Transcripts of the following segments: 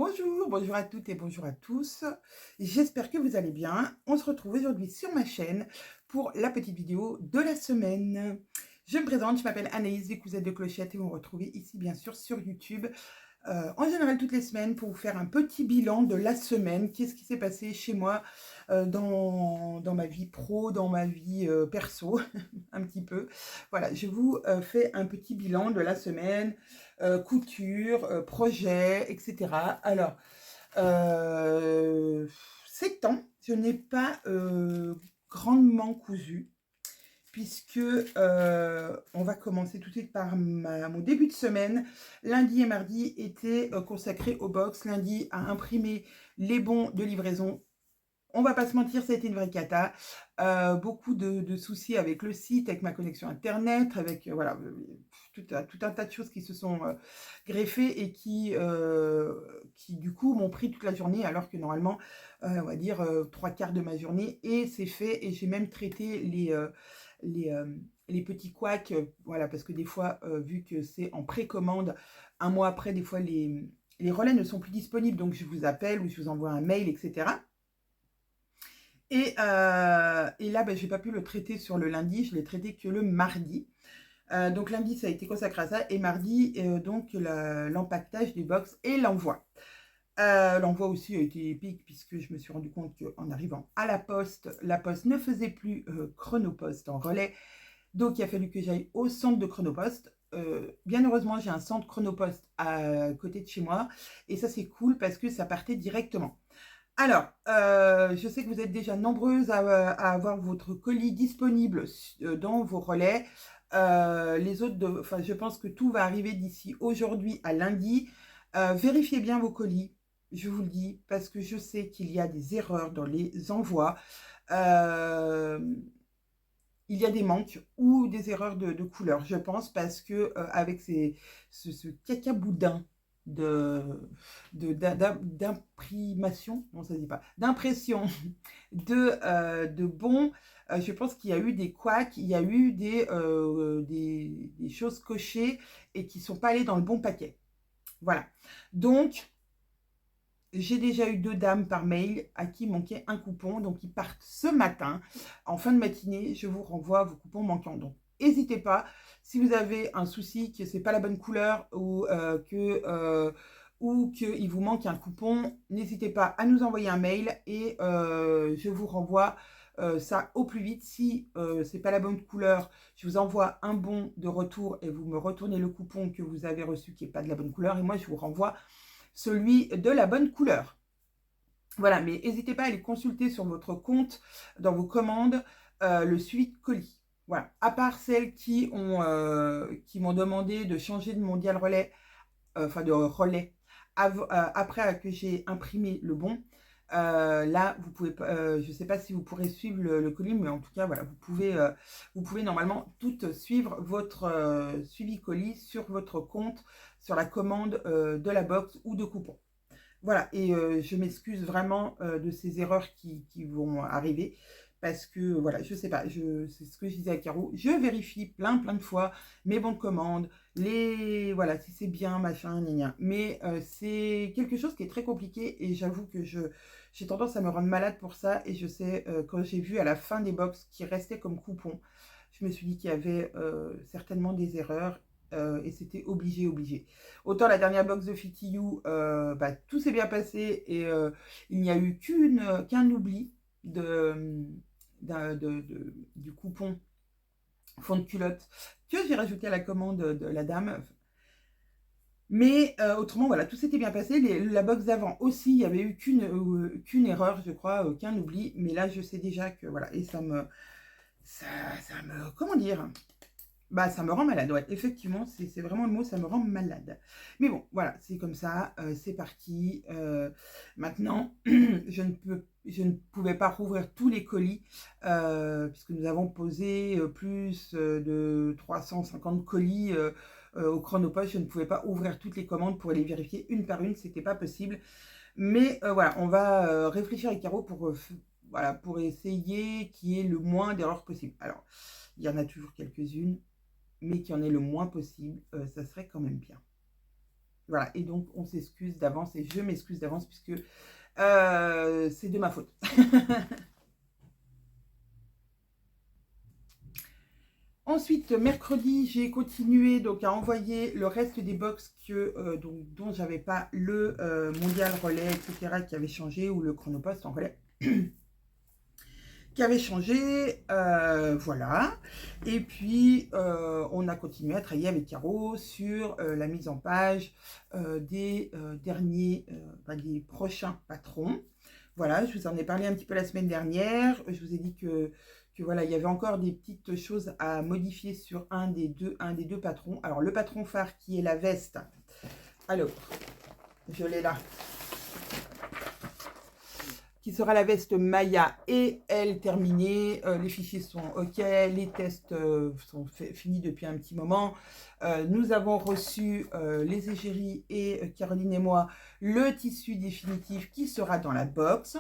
Bonjour, bonjour à toutes et bonjour à tous. J'espère que vous allez bien. On se retrouve aujourd'hui sur ma chaîne pour la petite vidéo de la semaine. Je me présente, je m'appelle Anaïs Descouzette de Clochette et vous me retrouvez ici bien sûr sur YouTube. En général toutes les semaines pour vous faire un petit bilan de la semaine. Qu'est-ce qui s'est passé chez moi dans ma vie pro, dans ma vie perso, un petit peu. Voilà, je vous fais un petit bilan de la semaine, couture, projet, etc. Alors, ces temps, je n'ai pas grandement cousu puisque on va commencer tout de suite par mon début de semaine. Lundi et mardi étaient consacrés au box. Lundi à imprimer les bons de livraison. On va pas se mentir, ça a été une vraie cata. Beaucoup de soucis avec le site, avec ma connexion internet, avec voilà, tout un tas de choses qui se sont greffées et qui du coup m'ont pris toute la journée alors que normalement, on va dire trois quarts de ma journée et c'est fait et j'ai même traité les, euh, les petits couacs, voilà, parce que des fois, vu que c'est en précommande, un mois après, des fois les relais ne sont plus disponibles, donc je vous appelle ou je vous envoie un mail, etc. Et là, ben, je n'ai pas pu le traiter sur le lundi, je l'ai traité que le mardi. Donc lundi, ça a été consacré à ça. Et mardi, donc l'empaquetage des box et l'envoi. L'envoi aussi a été épique puisque je me suis rendu compte qu'en arrivant à la poste ne faisait plus Chronopost en relais. Donc il a fallu que j'aille au centre de Chronopost. Bien heureusement, j'ai un centre Chronopost à côté de chez moi. Et ça, c'est cool parce que ça partait directement. Alors, je sais que vous êtes déjà nombreuses à avoir votre colis disponible dans vos relais. Les autres, enfin, je pense que tout va arriver d'ici aujourd'hui à lundi. Vérifiez bien vos colis, je vous le dis, parce que je sais qu'il y a des erreurs dans les envois. Euh, il y a des manques ou des erreurs de couleur, je pense, parce que avec ce cacaboudin de, d'imprimation, non ça ne dit pas, d'impression de bons, je pense qu'il y a eu des couacs, il y a eu des choses cochées et qui ne sont pas allées dans le bon paquet. Voilà. Donc, j'ai déjà eu 2 dames par mail à qui manquait un coupon, donc ils partent ce matin. En fin de matinée, je vous renvoie vos coupons manquants. Donc, n'hésitez pas, si vous avez un souci que ce n'est pas la bonne couleur ou qu'il vous manque un coupon, n'hésitez pas à nous envoyer un mail et je vous renvoie ça au plus vite. Si ce n'est pas la bonne couleur, je vous envoie un bon de retour et vous me retournez le coupon que vous avez reçu qui n'est pas de la bonne couleur et moi je vous renvoie celui de la bonne couleur. Voilà, mais n'hésitez pas à aller consulter sur votre compte, dans vos commandes, le suivi de colis. Voilà, à part celles qui m'ont demandé de changer de mondial relais, enfin de relais, après que j'ai imprimé le bon. Là, vous pouvez, je ne sais pas si vous pourrez suivre le colis, mais en tout cas, voilà, vous pouvez normalement toutes suivre votre suivi colis sur votre compte, sur la commande de la box ou de coupons. Voilà, et je m'excuse vraiment de ces erreurs qui vont arriver parce que, voilà, je sais pas, c'est ce que je disais à Caro, je vérifie plein de fois mes bons de commande, voilà, si c'est bien, machin, gna gna. Mais c'est quelque chose qui est très compliqué et j'avoue que j'ai tendance à me rendre malade pour ça et je sais, quand j'ai vu à la fin des box qui restaient comme coupons, je me suis dit qu'il y avait certainement des erreurs et c'était obligé. Autant la dernière box de Fitty You, bah, tout s'est bien passé et il n'y a eu qu'un oubli du coupon fond de culotte que j'ai rajouté à la commande de la dame. Mais autrement, voilà, tout s'était bien passé. La box d'avant aussi, il n'y avait eu qu'une erreur, je crois, qu'un oubli. Mais là, je sais déjà que, voilà, et ça me, comment dire, bah, ça me rend malade, ouais. Effectivement, c'est vraiment le mot, ça me rend malade. Mais bon, voilà, c'est comme ça, c'est parti. Maintenant, je ne pouvais pas rouvrir tous les colis, puisque nous avons posé plus de 350 colis au Chronopost. Je ne pouvais pas ouvrir toutes les commandes pour les vérifier une par une, c'était pas possible. Mais voilà, on va réfléchir avec Caro voilà, pour essayer qu'il y ait le moins d'erreurs possible. Alors, il y en a toujours quelques-unes mais qu'il y en ait le moins possible, ça serait quand même bien. Voilà, et donc on s'excuse d'avance et je m'excuse d'avance puisque c'est de ma faute. Ensuite, mercredi, j'ai continué donc à envoyer le reste des box dont j'avais pas le mondial relais, etc., qui avait changé, ou le chronopost en relais, qui avait changé, voilà. Et puis, on a continué à travailler avec Caro sur la mise en page des des prochains patrons. Voilà, je vous en ai parlé un petit peu la semaine dernière. Je vous ai dit que voilà, il y avait encore des petites choses à modifier sur un des deux patrons. Alors, le patron phare qui est la veste. Alors, je l'ai là. Qui sera la veste Maya et elle terminée. Les fichiers sont OK, les tests sont finis depuis un petit moment. Nous avons reçu, les égéries et Caroline et moi, le tissu définitif qui sera dans la box.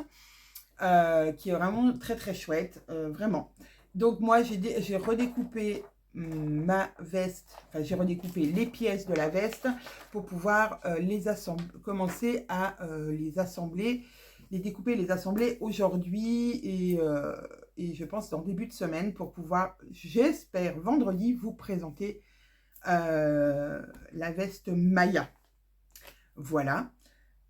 Qui est vraiment très très chouette, vraiment. Donc moi j'ai redécoupé ma veste, enfin j'ai redécoupé les pièces de la veste pour pouvoir commencer à les assembler, les découper, les assembler aujourd'hui et je pense en début de semaine pour pouvoir, j'espère vendredi, vous présenter la veste Maya. Voilà.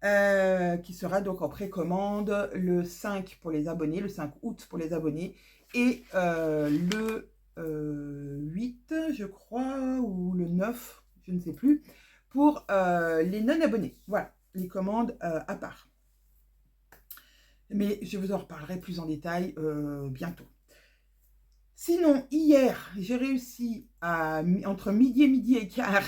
Qui sera donc en précommande le 5 pour les abonnés, le 5 août pour les abonnés, et le 8, je crois, ou le 9, je ne sais plus, pour les non-abonnés. Voilà, les commandes à part. Mais je vous en reparlerai plus en détail bientôt. Sinon, hier, j'ai réussi entre midi et quart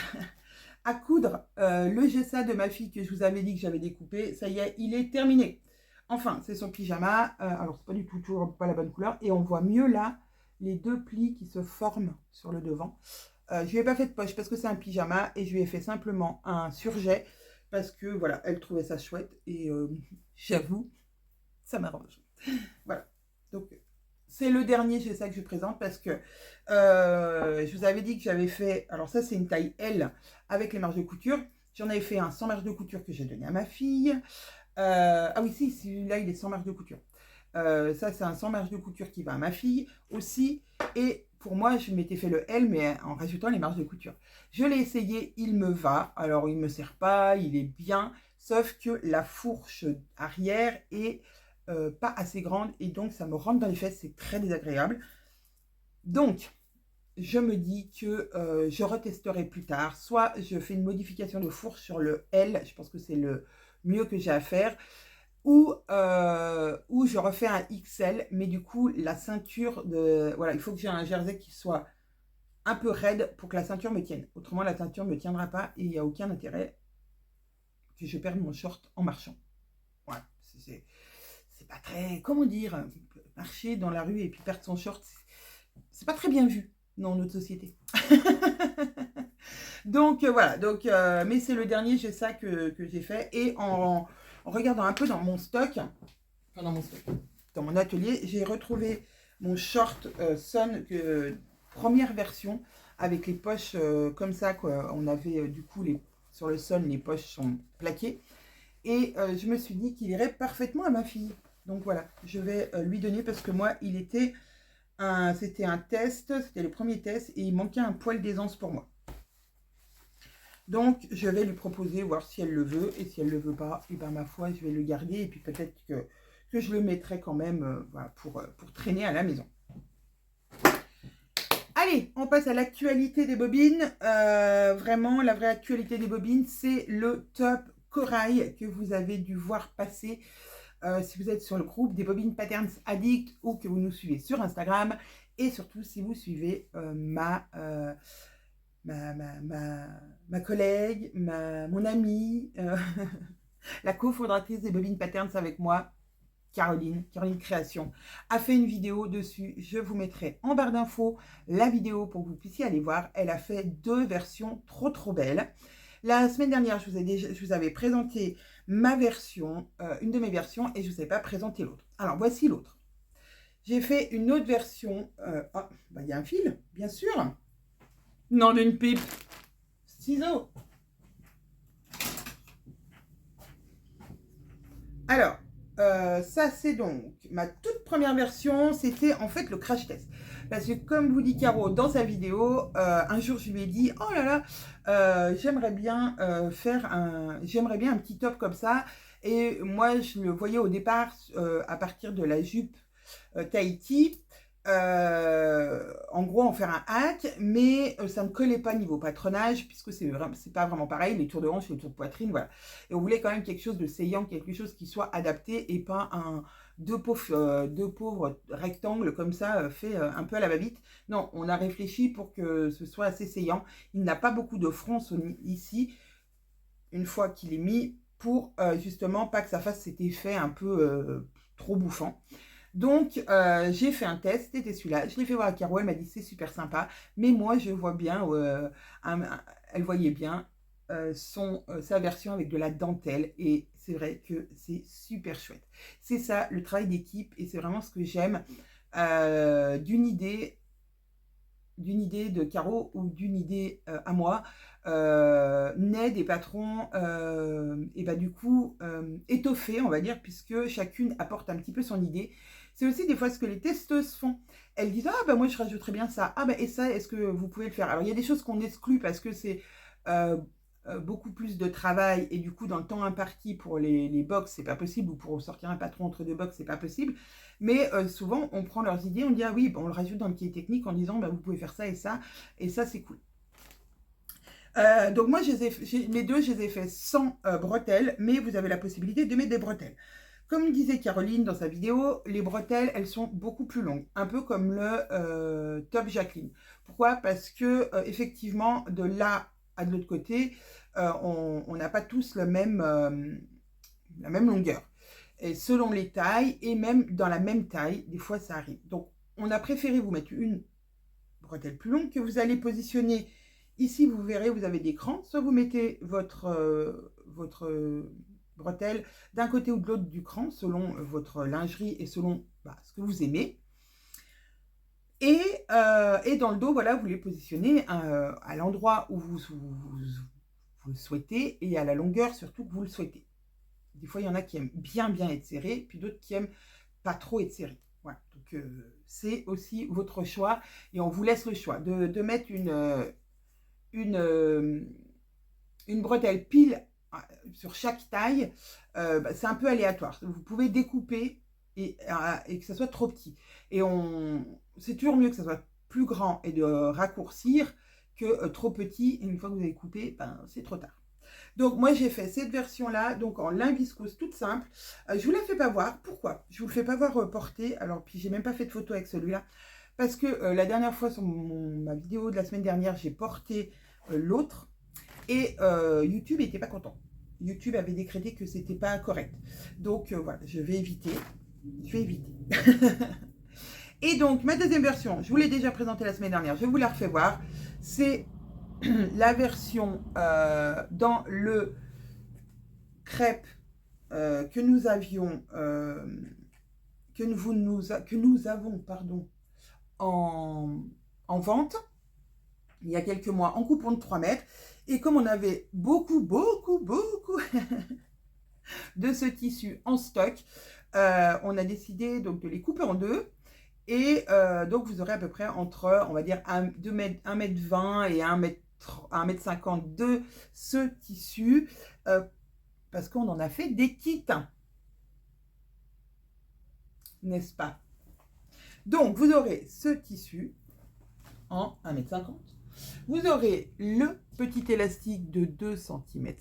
à coudre le gessa de ma fille que je vous avais dit que j'avais découpé. Ça y est, il est terminé. Enfin, c'est son pyjama. Alors, c'est pas du tout toujours pas la bonne couleur. Et on voit mieux là les deux plis qui se forment sur le devant. Je lui ai pas fait de poche parce que c'est un pyjama et je lui ai fait simplement un surjet parce que voilà, elle trouvait ça chouette et j'avoue, ça m'arrange. Voilà. Donc, c'est le dernier gessa que je présente parce que je vous avais dit que j'avais fait, alors ça c'est une taille L avec les marges de couture. J'en avais fait un sans marge de couture que j'ai donné à ma fille. Ah oui, si, celui-là il est sans marge de couture. Ça c'est un sans marge de couture qui va à ma fille aussi. Et pour moi, je m'étais fait le L, mais en rajoutant les marges de couture. Je l'ai essayé, il me va. Alors il ne me sert pas, il est bien. Sauf que la fourche arrière est pas assez grande et donc ça me rentre dans les fesses, c'est très désagréable. Donc, je me dis que je retesterai plus tard. Soit je fais une modification de fourche sur le L, je pense que c'est le mieux que j'ai à faire, ou je refais un XL, mais du coup, la ceinture de... Voilà, il faut que j'ai un jersey qui soit un peu raide pour que la ceinture me tienne. Autrement, la ceinture ne me tiendra pas et il n'y a aucun intérêt que je perde mon short en marchant. Voilà, c'est pas très... Comment dire, marcher dans la rue et puis perdre son short, c'est pas très bien vu dans notre société. Donc voilà, donc, mais c'est le dernier gessa que j'ai fait. Et en regardant un peu dans mon stock, enfin dans mon atelier, j'ai retrouvé mon short Sun, première version, avec les poches comme ça, quoi. On avait du coup, sur le Sun, les poches sont plaquées. Et je me suis dit qu'il irait parfaitement à ma fille. Donc voilà, je vais lui donner parce que moi, c'était un test, c'était le premier test et il manquait un poil d'aisance pour moi. Donc, je vais lui proposer, voir si elle le veut. Et si elle ne le veut pas, et ben ma foi, je vais le garder. Et puis peut-être que je le mettrai quand même voilà, pour traîner à la maison. Allez, on passe à l'actualité des bobines. Vraiment, la vraie actualité des bobines, c'est le top corail que vous avez dû voir passer si vous êtes sur le groupe des Bobines Patterns Addict ou que vous nous suivez sur Instagram. Et surtout, si vous suivez ma collègue, mon amie, la cofondatrice des Bobines Patterns avec moi, Caroline Création, a fait une vidéo dessus. Je vous mettrai en barre d'infos la vidéo pour que vous puissiez aller voir. Elle a fait 2 versions trop belles. La semaine dernière, je vous avais présenté ma version, une de mes versions, et je ne vous avais pas présenté l'autre. Alors, voici l'autre. J'ai fait une autre version. Ah, bah, y a un fil, bien sûr. Non, d'une pipe. Ciseaux. Alors, ça c'est donc ma toute première version, c'était en fait le crash test. Parce que comme vous dit Caro dans sa vidéo, un jour je lui ai dit, oh là là, j'aimerais bien j'aimerais bien un petit top comme ça. Et moi je le voyais au départ à partir de la jupe Tahiti. En gros, en faire un hack, mais ça ne collait pas niveau patronage, puisque c'est pas vraiment pareil, les tours de hanche, les tours de poitrine, voilà. Et on voulait quand même quelque chose de saillant, quelque chose qui soit adapté et pas deux pauvres rectangles comme ça, fait un peu à la va-vite. Non, on a réfléchi pour que ce soit assez saillant. Il n'a pas beaucoup de fronce ici, une fois qu'il est mis, pour justement pas que ça fasse cet effet un peu trop bouffant. Donc, j'ai fait un test, c'était celui-là. Je l'ai fait voir à Caro, elle m'a dit c'est super sympa. Mais moi, je vois bien, elle voyait bien sa version avec de la dentelle. Et c'est vrai que c'est super chouette. C'est ça, le travail d'équipe. Et c'est vraiment ce que j'aime d'une idée de Caro ou d'une idée à moi, naît des patrons et bah du coup étoffés, on va dire, puisque chacune apporte un petit peu son idée. C'est aussi des fois ce que les testeuses font. Elles disent ah bah moi je rajouterais bien ça, ah bah et ça est-ce que vous pouvez le faire. Alors il y a des choses qu'on exclut parce que c'est euh, beaucoup plus de travail et du coup dans le temps imparti pour les box c'est pas possible, ou pour sortir un patron entre deux box c'est pas possible. Mais souvent, on prend leurs idées, on dit ah oui, bon, on le rajoute dans le cahier technique en disant bah, vous pouvez faire ça, et ça c'est cool. Donc moi, les deux, je les ai fait sans bretelles, mais vous avez la possibilité de mettre des bretelles. Comme disait Caroline dans sa vidéo, les bretelles, elles sont beaucoup plus longues, un peu comme le top Jacqueline. Pourquoi? Parce que effectivement, de là à de l'autre côté, on n'a pas tous la même longueur. Et selon les tailles, et même dans la même taille, des fois ça arrive. Donc, on a préféré vous mettre une bretelle plus longue que vous allez positionner. Ici, vous verrez, vous avez des crans. Soit vous mettez votre bretelle d'un côté ou de l'autre du cran, selon votre lingerie et selon ce que vous aimez. Et dans le dos, voilà, vous les positionnez à l'endroit où vous le souhaitez et à la longueur surtout que vous le souhaitez. Des fois, il y en a qui aiment bien être serrés, puis d'autres qui aiment pas trop être serrés. Voilà. Donc, c'est aussi votre choix. Et on vous laisse le choix de mettre une bretelle pile sur chaque taille. C'est un peu aléatoire. Vous pouvez découper et que ça soit trop petit. Et c'est toujours mieux que ça soit plus grand et de raccourcir que trop petit. Et une fois que vous avez coupé, c'est trop tard. Donc, moi, j'ai fait cette version-là, donc en lin viscose toute simple. Je vous la fais pas voir. Pourquoi? Je vous le fais pas voir porter. Alors, puis, j'ai même pas fait de photo avec celui-là. Parce que la dernière fois, sur ma vidéo de la semaine dernière, j'ai porté l'autre. Et YouTube n'était pas content. YouTube avait décrété que c'était pas correct. Donc, voilà, je vais éviter. Je vais éviter. Et donc, ma deuxième version, je vous l'ai déjà présentée la semaine dernière. Je vous la refais voir. C'est la version dans le crêpe que nous avions que nous avons pardon en vente il y a quelques mois en coupon de 3 mètres, et comme on avait beaucoup de ce tissu en stock, on a décidé donc de les couper en deux. Et donc vous aurez à peu près entre, on va dire, 1m20 et 1m50 de ce tissu, parce qu'on en a fait des kits, n'est-ce pas? Donc vous aurez ce tissu en 1m50. Vous aurez le petit élastique de 2,5 cm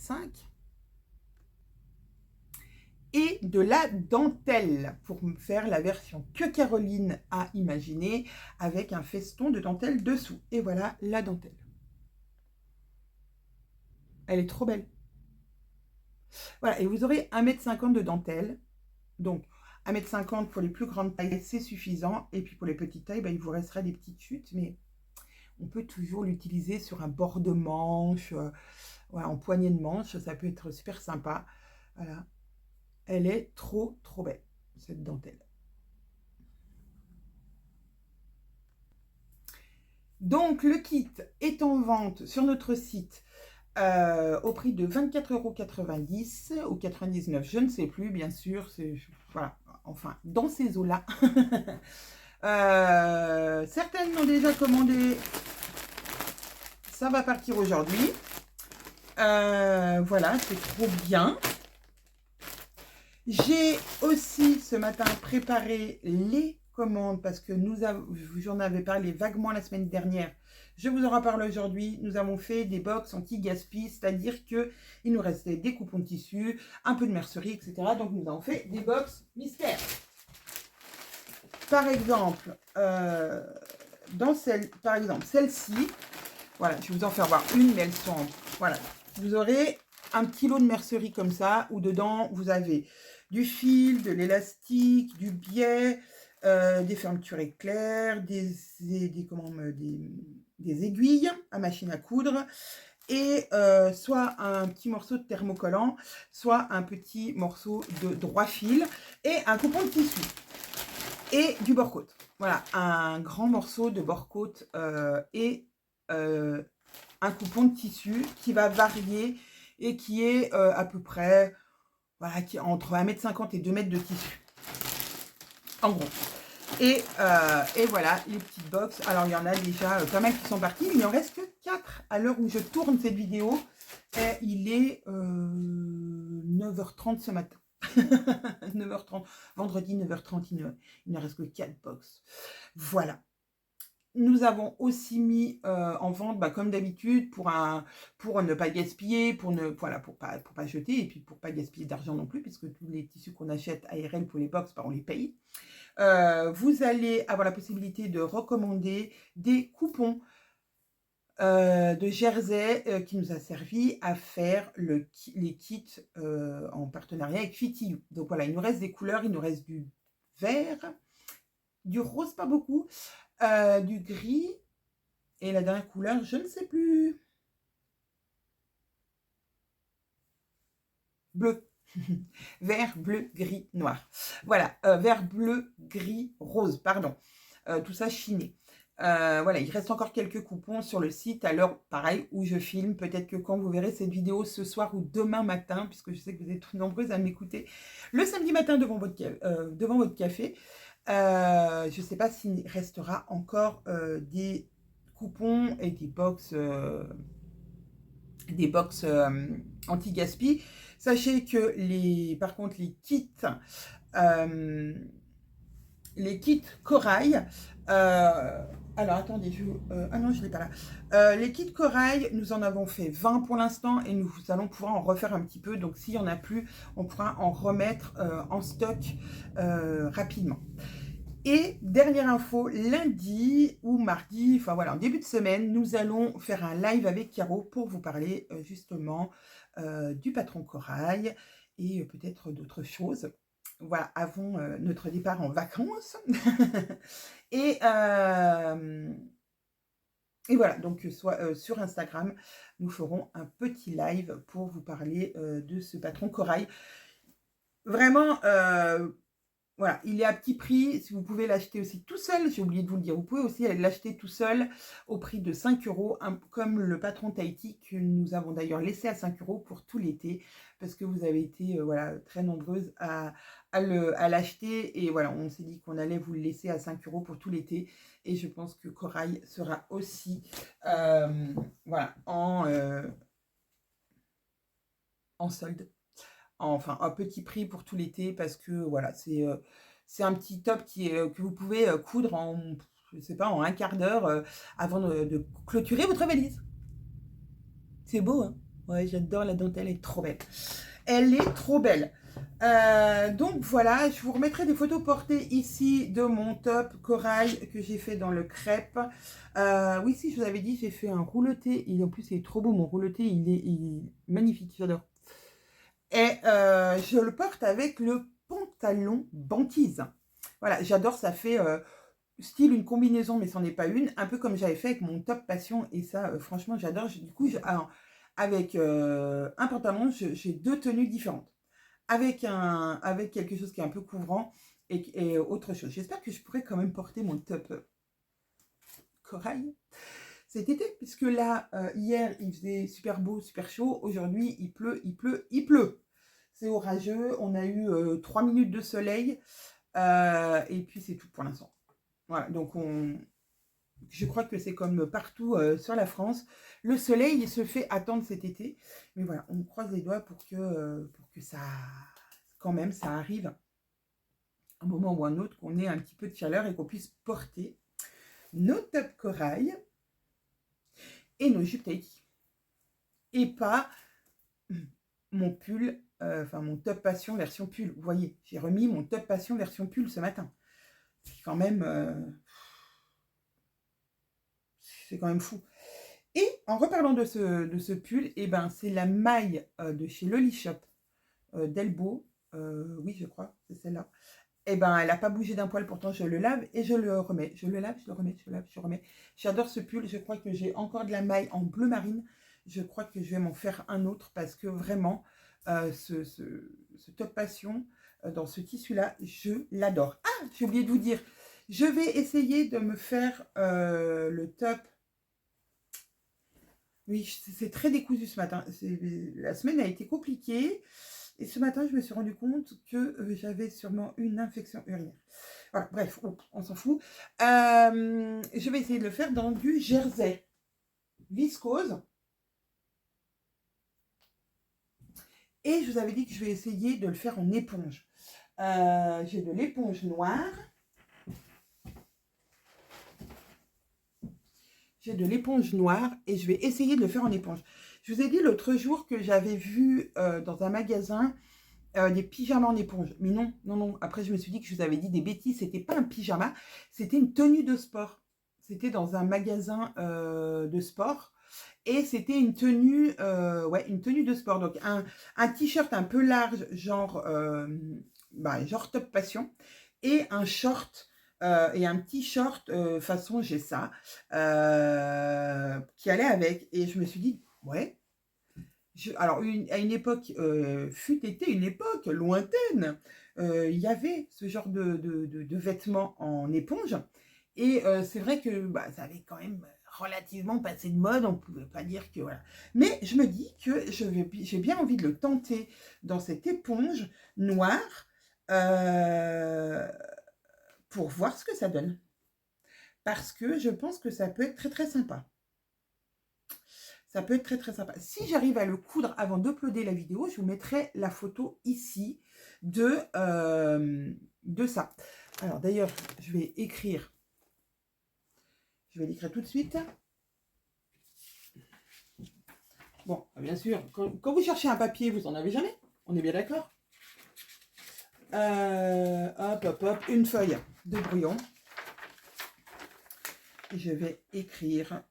et de la dentelle pour faire la version que Caroline a imaginée, avec un feston de dentelle dessous. Et voilà la dentelle. Elle est trop belle. Voilà, et vous aurez 1m50 de dentelle. Donc 1m50 pour les plus grandes tailles, c'est suffisant. Et puis pour les petites tailles, il vous restera des petites chutes, mais on peut toujours l'utiliser sur un bord de manche, voilà, en poignée de manche, ça peut être super sympa. Voilà. Elle est trop belle, cette dentelle. Donc, le kit est en vente sur notre site au prix de 24,90 € ou 99, je ne sais plus, bien sûr. Voilà, enfin, dans ces eaux-là. Certaines m'ont déjà commandé. Ça va partir aujourd'hui. Voilà, c'est trop bien. J'ai aussi ce matin préparé les commandes parce que j'en avais parlé vaguement la semaine dernière. Je vous en reparle aujourd'hui. Nous avons fait des box anti-gaspi, c'est-à-dire qu'il nous restait des coupons de tissu, un peu de mercerie, etc. Donc nous avons fait des box mystères. Par exemple, celle-ci, voilà, je vais vous en faire voir une, mais elles sont, voilà, vous aurez un petit lot de mercerie comme ça, où dedans, vous avez du fil, de l'élastique, du biais, des fermetures éclairs, des aiguilles à machine à coudre, et soit un petit morceau de thermocollant, soit un petit morceau de droit fil, et un coupon de tissu, et du bord-côte. Voilà, un grand morceau de bord-côte et un coupon de tissu qui va varier et qui est à peu près, voilà, qui est entre 1,50 m et 2 m de tissu, en gros. Et voilà, les petites box. Alors, il y en a déjà pas mal qui sont partis, mais il en reste que 4 à l'heure où je tourne cette vidéo. Et il est 9h30 ce matin. 9h30, vendredi 9h30, il ne reste que 4 box. Voilà. Nous avons aussi mis en vente, comme d'habitude, pour ne pas gaspiller, pour pas jeter, et puis pour pas gaspiller d'argent non plus, puisque tous les tissus qu'on achète ARL pour les box, on les paye. Vous allez avoir la possibilité de recommander des coupons de Jersey qui nous a servi à faire les kits en partenariat avec FitYou. Donc voilà, il nous reste des couleurs, il nous reste du vert, du rose pas beaucoup, du gris, et la dernière couleur, je ne sais plus. Bleu. Vert, bleu, gris, noir. Voilà, vert, bleu, gris, rose, pardon. Tout ça chiné. Voilà, il reste encore quelques coupons sur le site à l'heure, pareil, où je filme. Peut-être que quand vous verrez cette vidéo ce soir ou demain matin, puisque je sais que vous êtes nombreuses à m'écouter, le samedi matin devant votre café, je ne sais pas s'il restera encore des coupons et des box anti-gaspi. Sachez que par contre, les kits corail, alors attendez, ah non, je ne l'ai pas là. Les kits corail, nous en avons fait 20 pour l'instant et nous allons pouvoir en refaire un petit peu. Donc s'il n'y en a plus, on pourra en remettre en stock rapidement. Et dernière info, lundi ou mardi, enfin voilà, en début de semaine, nous allons faire un live avec Caro pour vous parler justement du patron corail et peut-être d'autres choses. Voilà, avant notre départ en vacances. et voilà, donc sur Instagram, nous ferons un petit live pour vous parler de ce patron corail. Vraiment, voilà, il est à petit prix. Si vous pouvez l'acheter aussi tout seul, j'ai oublié de vous le dire, vous pouvez aussi l'acheter tout seul au prix de 5 €, comme le patron Tahiti que nous avons d'ailleurs laissé à 5 € pour tout l'été, parce que vous avez été voilà, très nombreuses à l'acheter. Et voilà, on s'est dit qu'on allait vous le laisser à 5 € pour tout l'été. Et je pense que Corail sera aussi voilà, en solde. Enfin, un petit prix pour tout l'été, parce que voilà, c'est un petit top que vous pouvez coudre en, je sais pas, en un quart d'heure avant de clôturer votre valise. C'est beau, hein? Ouais, j'adore la dentelle, elle est trop belle. Elle est trop belle. Donc voilà, je vous remettrai des photos portées ici de mon top corail que j'ai fait dans le crêpe. Oui, si, je vous avais dit, j'ai fait un rouleté. En plus, il est trop beau, mon rouleté, il est magnifique, j'adore. Et je le porte avec le pantalon banquise. Voilà, j'adore, ça fait style une combinaison, mais c'en est pas une. Un peu comme j'avais fait avec mon top passion. Et ça, franchement, j'adore. Du coup, avec un pantalon, j'ai deux tenues différentes. Avec quelque chose qui est un peu couvrant et autre chose. J'espère que je pourrai quand même porter mon top corail. cet été, puisque là, hier, il faisait super beau, super chaud. Aujourd'hui, il pleut, il pleut, il pleut. C'est orageux. On a eu 3 minutes de soleil. Et puis, c'est tout pour l'instant. Voilà, donc je crois que c'est comme partout sur la France. Le soleil, il se fait attendre cet été. Mais voilà, on croise les doigts pour que ça, quand même, ça arrive un moment ou un autre, qu'on ait un petit peu de chaleur et qu'on puisse porter nos top corail et nos jupes Tahiti. Et pas mon pull, enfin mon top passion version pull. Vous voyez, j'ai remis mon top passion version pull ce matin. C'est quand même fou. Et en reparlant de ce pull, eh ben, c'est la maille de chez Loli Shop d'Elbow. Oui, je crois, c'est celle-là. Eh ben, elle n'a pas bougé d'un poil, pourtant je le lave et je le remets. Je le lave, je le remets, je le lave, je le remets. J'adore ce pull, je crois que j'ai encore de la maille en bleu marine. Je crois que je vais m'en faire un autre parce que vraiment, ce top passion dans ce tissu-là, je l'adore. Ah, j'ai oublié de vous dire, je vais essayer de me faire le top. Oui, c'est très décousu ce matin. La semaine a été compliquée. Et ce matin, je me suis rendu compte que j'avais sûrement une infection urinaire. Voilà, bref, on s'en fout. Je vais essayer de le faire dans du jersey viscose. Et je vous avais dit que je vais essayer de le faire en éponge. J'ai de l'éponge noire. J'ai de l'éponge noire et je vais essayer de le faire en éponge. Je vous ai dit l'autre jour que j'avais vu dans un magasin des pyjamas en éponge. Mais non, non, non. Après, je me suis dit que je vous avais dit des bêtises. C'était pas un pyjama, c'était une tenue de sport. C'était dans un magasin de sport. Et c'était une tenue, ouais, une tenue de sport. Donc, un t-shirt un peu large, genre top passion. Et un short et un petit short façon j'ai ça qui allait avec. Et je me suis dit, ouais. Alors, à une époque, fut été une époque lointaine, il y avait ce genre de vêtements en éponge. Et c'est vrai que ça avait quand même relativement passé de mode, on ne pouvait pas dire que voilà. Mais je me dis que j'ai bien envie de le tenter dans cette éponge noire pour voir ce que ça donne. Parce que je pense que ça peut être très très sympa. Ça peut être très très sympa. Si j'arrive à le coudre avant d'uploader la vidéo, je vous mettrai la photo ici de ça. Alors d'ailleurs, je vais écrire. Je vais l'écrire tout de suite. Bon, bien sûr, quand vous cherchez un papier, vous n'en avez jamais. On est bien d'accord. Hop, hop, hop, une feuille de brouillon. Et je vais écrire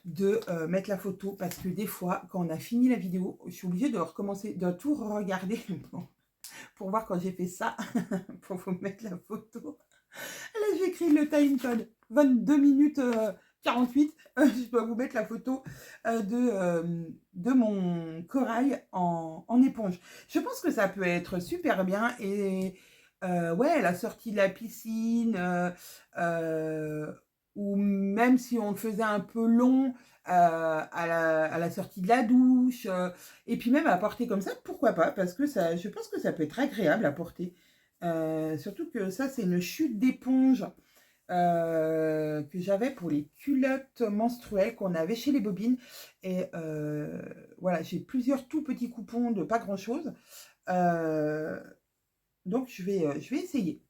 de mettre la photo parce que des fois, quand on a fini la vidéo, je suis obligée de recommencer, de tout regarder pour voir quand j'ai fait ça, pour vous mettre la photo. Là, j'écris le time code, 22 minutes 48. Je dois vous mettre la photo de mon corail en éponge. Je pense que ça peut être super bien et ouais, la sortie de la piscine, ou même si on le faisait un peu long à la sortie de la douche, et puis même à porter comme ça, pourquoi pas, parce que ça, je pense que ça peut être agréable à porter. Surtout que ça, c'est une chute d'éponge que j'avais pour les culottes menstruelles qu'on avait chez les Bobines. Et voilà, j'ai plusieurs tout petits coupons de pas grand-chose. Donc, je vais essayer.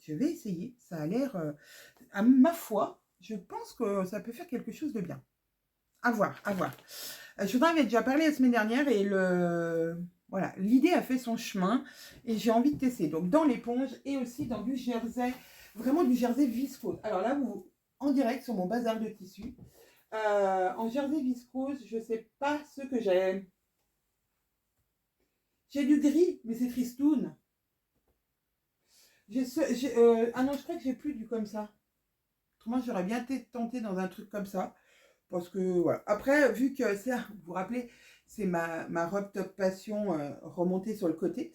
Je vais essayer. Ça a l'air, à ma foi, je pense que ça peut faire quelque chose de bien. À voir, à voir. Je vous en avais déjà parlé la semaine dernière et voilà, l'idée a fait son chemin et j'ai envie de tester. Donc, dans l'éponge et aussi dans du jersey, vraiment du jersey viscose. Alors là, vous, en direct sur mon bazar de tissus. En jersey viscose, je ne sais pas ce que j'ai. J'ai du gris, mais c'est tristoun. Ah non, je crois que j'ai plus du comme ça. Autrement, j'aurais bien tenté dans un truc comme ça. Parce que voilà. Après, vu que c'est, vous vous rappelez, c'est ma robe top passion remontée sur le côté.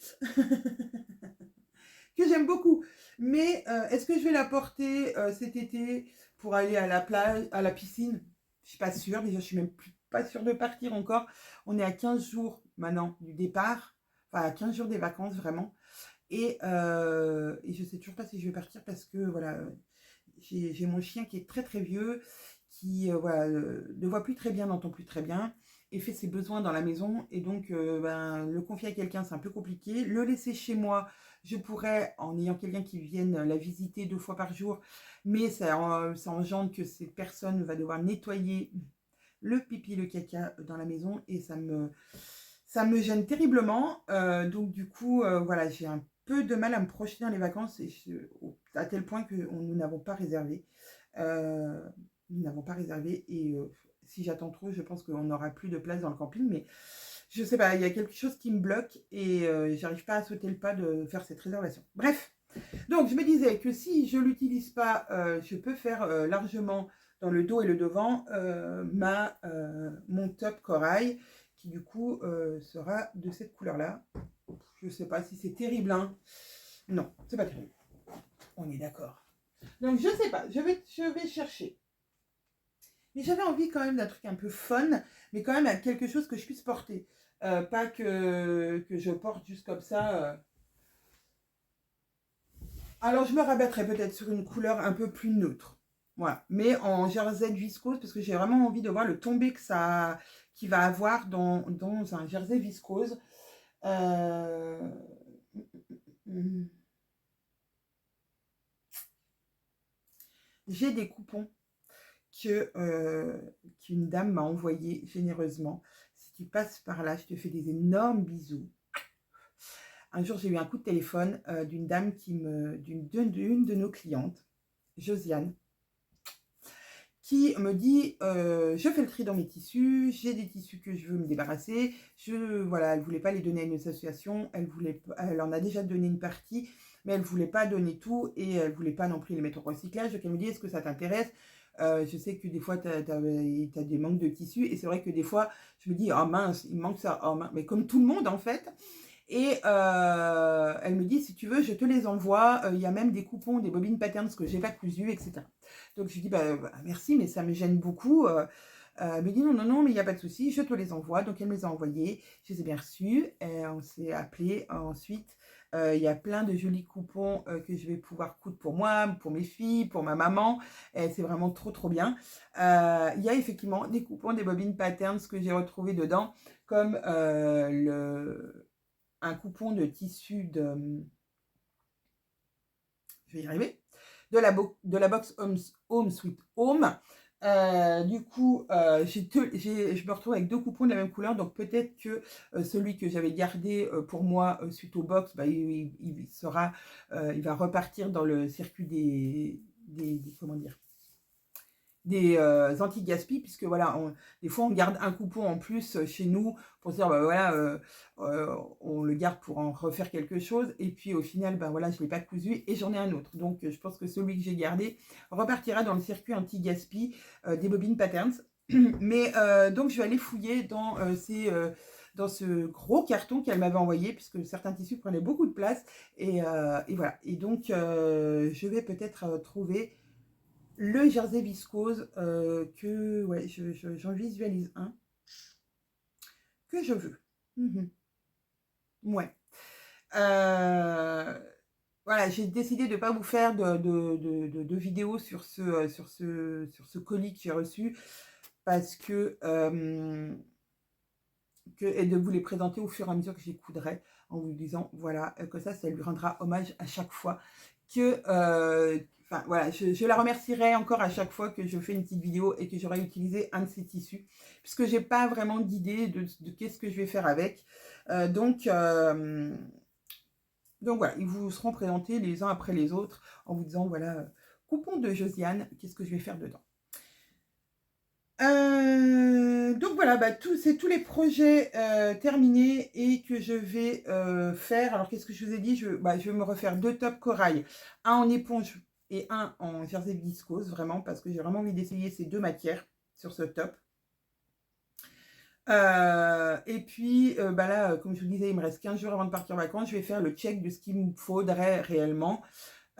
que j'aime beaucoup. Mais est-ce que je vais la porter cet été pour aller à la plage, à la piscine? Je suis pas sûre. Déjà, je suis même pas sûre de partir encore. On est à 15 jours maintenant du départ. Enfin, à 15 jours des vacances, vraiment. Et je sais toujours pas si je vais partir parce que, voilà, j'ai mon chien qui est très très vieux, qui voilà, ne voit plus très bien, n'entend plus très bien, et fait ses besoins dans la maison. Et donc, ben, le confier à quelqu'un, c'est un peu compliqué. Le laisser chez moi, je pourrais, en ayant quelqu'un qui vienne la visiter 2 fois par jour, mais ça engendre que cette personne va devoir nettoyer le pipi, le caca dans la maison, et ça me gêne terriblement. Donc du coup, voilà, j'ai un peu de mal à me projeter dans les vacances, à tel point que nous n'avons pas réservé. Euh, Nous n'avons pas réservé, et si j'attends trop, je pense qu'on n'aura plus de place dans le camping. Mais je sais pas, il y a quelque chose qui me bloque, et j'arrive pas à sauter le pas de faire cette réservation. Bref, donc je me disais que si je l'utilise pas, je peux faire largement dans le dos et le devant mon top corail, qui du coup sera de cette couleur là. Je sais pas si c'est terrible, hein. Non, c'est pas terrible, on est d'accord. Donc je sais pas, je vais chercher. Mais j'avais envie quand même d'un truc un peu fun, mais quand même quelque chose que je puisse porter. Pas que je porte juste comme ça. Alors, je me rabattrai peut-être sur une couleur un peu plus neutre. Voilà. Mais en jersey de viscose, parce que j'ai vraiment envie de voir le tombé qu'il va avoir dans un jersey viscose. Euh, J'ai des coupons qu'une dame m'a envoyés généreusement. Si tu passes par là, je te fais des énormes bisous. Un jour, j'ai eu un coup de téléphone d'une dame d'une de nos clientes, Josiane, qui me dit je fais le tri dans mes tissus, j'ai des tissus que je veux me débarrasser. Voilà, elle ne voulait pas les donner à une association, elle en a déjà donné une partie, mais elle ne voulait pas donner tout, et elle ne voulait pas non plus les mettre au recyclage. Donc elle me dit est-ce que ça t'intéresse? Je sais que des fois tu as des manques de tissus, et c'est vrai que des fois je me dis oh mince, il me manque ça, oh mince. Mais comme tout le monde en fait. Et elle me dit, si tu veux, je te les envoie. Il y a même des coupons, des bobines patterns que j'ai pas cousues, etc. Donc je lui dis, bah, merci, mais ça me gêne beaucoup. Elle me dit, non, non, non, mais il n'y a pas de souci, je te les envoie. Donc elle me les a envoyés, je les ai bien reçus. Et on s'est appelé ensuite. Il y a plein de jolis coupons que je vais pouvoir coudre pour moi, pour mes filles, pour ma maman. C'est vraiment trop, trop bien. Il y a effectivement des coupons, des bobines patterns que j'ai retrouvés dedans, comme un coupon de tissu je vais y arriver, de la box Home Sweet Home. Du coup, je me retrouve avec 2 coupons de la même couleur, donc peut-être que celui que j'avais gardé pour moi suite au box, bah, il va repartir dans le circuit des comment dire, des anti-gaspi, puisque voilà, des fois on garde un coupon en plus chez nous pour se dire bah voilà, on le garde pour en refaire quelque chose, et puis au final bah voilà, je ne l'ai pas cousu et j'en ai un autre, donc je pense que celui que j'ai gardé repartira dans le circuit anti-gaspi des bobines patterns. Mais donc je vais aller fouiller dans ce gros carton qu'elle m'avait envoyé, puisque certains tissus prenaient beaucoup de place, et voilà, et donc je vais peut-être trouver le jersey viscose que ouais, j'en visualise un que je veux. Ouais. Voilà, j'ai décidé de ne pas vous faire de vidéos sur ce colis que j'ai reçu, parce et de vous les présenter au fur et à mesure que j'y coudrai, en vous disant voilà, que ça lui rendra hommage à chaque fois que enfin voilà, je la remercierai encore à chaque fois que je fais une petite vidéo et que j'aurai utilisé un de ces tissus, puisque j'ai pas vraiment d'idée de qu'est-ce que je vais faire avec. Donc voilà, ils vous seront présentés les uns après les autres en vous disant voilà, coupon de Josiane, qu'est-ce que je vais faire dedans. Donc voilà, bah, c'est tous les projets terminés et que je vais faire. Alors qu'est-ce que je vous ai dit, je vais me refaire 2 tops corail, un en éponge et un en jersey viscose, vraiment, parce que j'ai vraiment envie d'essayer ces 2 matières sur ce top. Et puis, bah là, comme je vous disais, il me reste 15 jours avant de partir en vacances. Je vais faire le check de ce qu'il me faudrait réellement.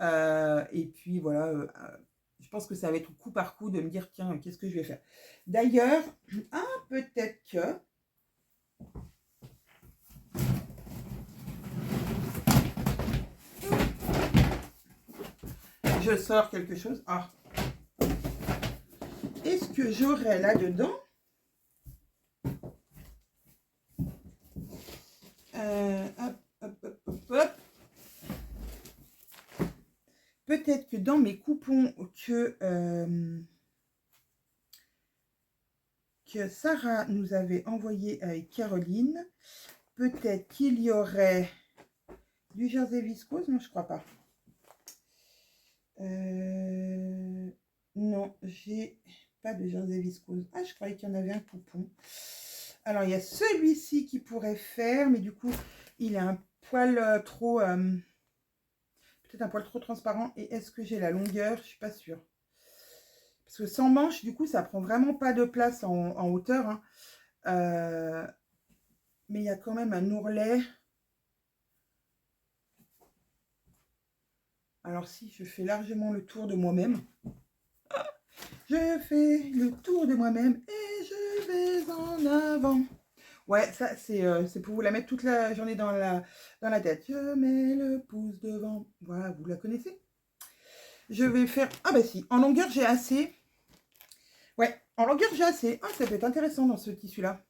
Et puis voilà, je pense que ça va être coup par coup de me dire, tiens, qu'est-ce que je vais faire. D'ailleurs, peut-être que... je sors quelque chose. Est-ce que j'aurai là-dedans peut-être que dans mes coupons que Sarah nous avait envoyé avec Caroline, peut-être qu'il y aurait du jersey viscose. Non, je crois pas. Non, j'ai pas de jersey viscose. Ah, je croyais qu'il y en avait un coupon. Alors, il y a celui-ci qui pourrait faire, mais du coup, il a un poil trop... peut-être un poil trop transparent. Et est-ce que j'ai la longueur? Je suis pas sûre. Parce que sans manche, du coup, ça prend vraiment pas de place en hauteur. Hein. Mais il y a quand même un ourlet. Alors si, je fais largement le tour de moi-même. Je fais le tour de moi-même et je vais en avant. Ouais, ça, c'est pour vous la mettre toute la journée dans la tête. Je mets le pouce devant. Voilà, vous la connaissez. Je vais faire... Ah bah si, en longueur, j'ai assez. Ouais, en longueur, j'ai assez. Ah, ça peut être intéressant dans ce tissu-là.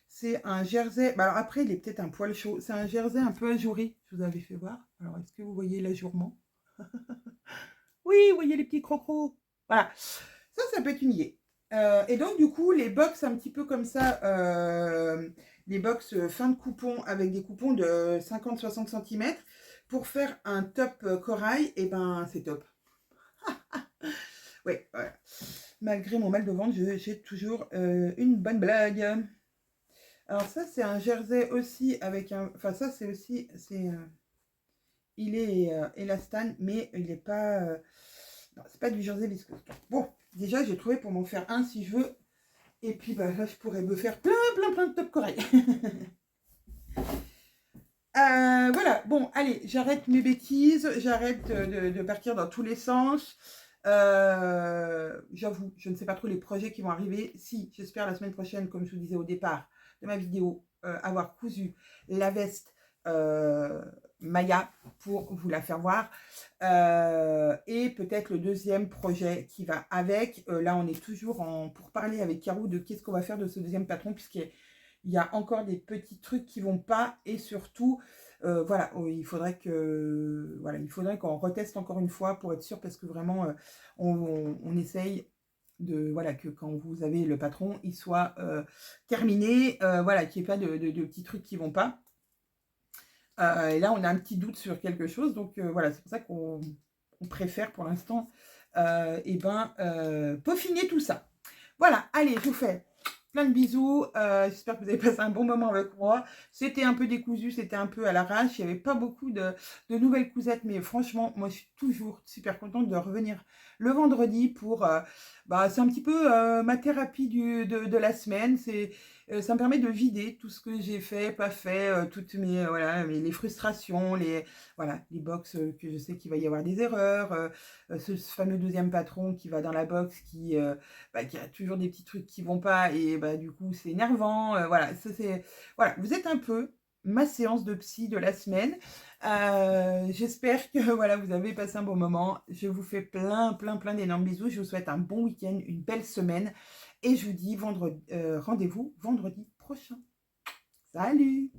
C'est un jersey. Bah alors après, il est peut-être un poil chaud. C'est un jersey un peu ajouré. Je vous avais fait voir. Alors, est-ce que vous voyez l'ajourement? Oui, vous voyez les petits crocros. Voilà. Ça peut être une idée. Et donc, du coup, les box un petit peu comme ça, les box fin de coupon avec des coupons de 50-60 cm pour faire un top corail, et ben c'est top. Oui, voilà. Malgré mon mal de ventre, j'ai toujours une bonne blague. Alors ça, c'est un jersey aussi avec un... Enfin, ça, c'est aussi... il est élastane, mais il n'est pas... non, c'est pas du jersey viscose. Bon, déjà, j'ai trouvé pour m'en faire un si je veux. Et puis, bah, là, je pourrais me faire plein de top corail. Voilà, bon, allez, j'arrête mes bêtises. J'arrête de partir dans tous les sens. J'avoue, je ne sais pas trop les projets qui vont arriver. Si, j'espère la semaine prochaine, comme je vous disais au départ de ma vidéo, avoir cousu la veste Maya pour vous la faire voir. Et peut-être le deuxième projet qui va avec. Là, on est toujours pour parler avec Caro de qu'est-ce qu'on va faire de ce deuxième patron, puisqu'il y a encore des petits trucs qui vont pas. Et surtout, voilà, il faudrait qu'on reteste encore une fois pour être sûr, parce que vraiment, on essaye de, voilà, que quand vous avez le patron, il soit terminé, voilà, qu'il n'y ait pas de petits trucs qui vont pas. Et là, on a un petit doute sur quelque chose. Donc, voilà, c'est pour ça qu'on préfère pour l'instant peaufiner tout ça. Voilà, allez, je vous fais plein de bisous. J'espère que vous avez passé un bon moment avec moi. C'était un peu décousu, c'était un peu à l'arrache. Il n'y avait pas beaucoup de nouvelles cousettes. Mais franchement, moi, je suis toujours super contente de revenir le vendredi pour... c'est un petit peu ma thérapie de la semaine. Ça me permet de vider tout ce que j'ai fait, pas fait, toutes mes les frustrations, les box que je sais qu'il va y avoir des erreurs, ce fameux deuxième patron qui va dans la box qui a toujours des petits trucs qui vont pas, et du coup c'est énervant. Voilà, vous êtes un peu ma séance de psy de la semaine. J'espère que voilà, vous avez passé un bon moment. Je vous fais plein d'énormes bisous. Je vous souhaite un bon week-end, une belle semaine. Et je vous dis rendez-vous vendredi prochain. Salut!